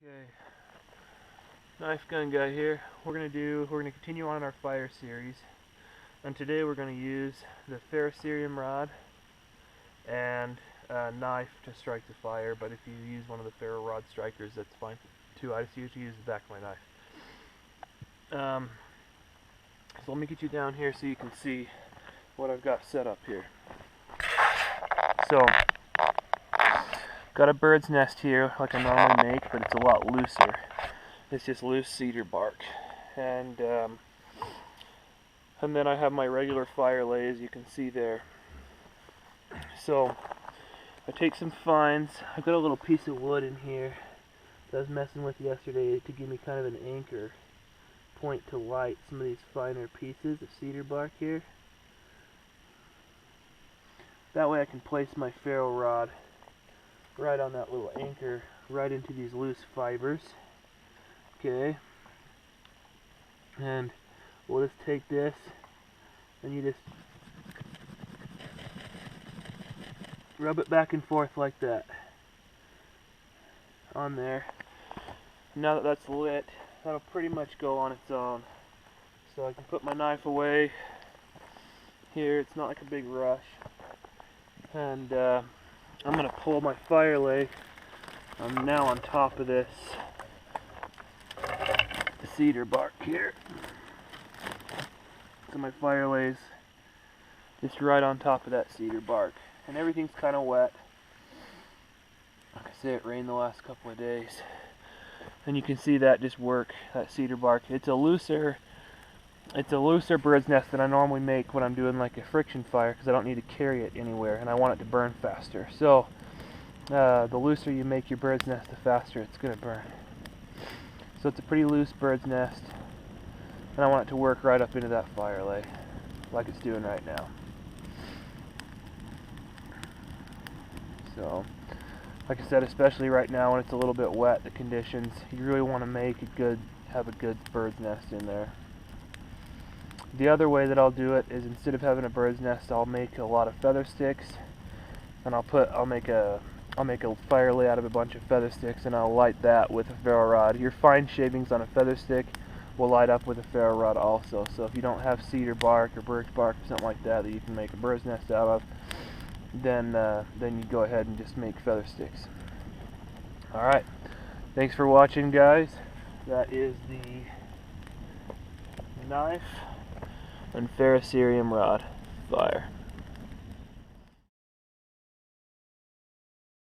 Okay, knife gun guy here. We're gonna continue on our fire series, and today we're gonna use the Ferrocerium rod and a knife to strike the fire. But if you use one of the Ferro rod strikers, that's fine too. I just usually use the back of my knife. So let me get you down here so you can see what I've got set up here. So, got a bird's nest here like I normally make, but it's a lot looser. It's just loose cedar bark, and then I have my regular fire lay, as you can see there. So I take some fines. I've got a little piece of wood in here that I was messing with yesterday to give me kind of an anchor point to light some of these finer pieces of cedar bark here. That way I can place my ferro rod right on that little anchor, right into these loose fibers. Okay, and we'll just take this, and you just rub it back and forth like that on there. Now that that's lit, that'll pretty much go on its own. So I can put my knife away here. It's not like a big rush. And I'm going to pull my fire lay. I'm now on top of this cedar bark here. So my fire lay's just right on top of that cedar bark. And everything's kind of wet. Like I say, it rained the last couple of days. And you can see that just work, that cedar bark. It's a looser bird's nest than I normally make when I'm doing like a friction fire, because I don't need to carry it anywhere and I want it to burn faster. So the looser you make your bird's nest, the faster it's going to burn. So it's a pretty loose bird's nest, and I want it to work right up into that fire lay like it's doing right now. So like I said, especially right now when it's a little bit wet, the conditions, you really want to have a good bird's nest in there. The other way that I'll do it is, instead of having a bird's nest, I'll make a lot of feather sticks, and I'll make a fire lay out of a bunch of feather sticks, and I'll light that with a ferro rod. Your fine shavings on a feather stick will light up with a ferro rod also. So if you don't have cedar bark or birch bark or something like that that you can make a bird's nest out of, then you go ahead and just make feather sticks. Alright, thanks for watching, guys. That is the knife and Ferrocerium rod fire.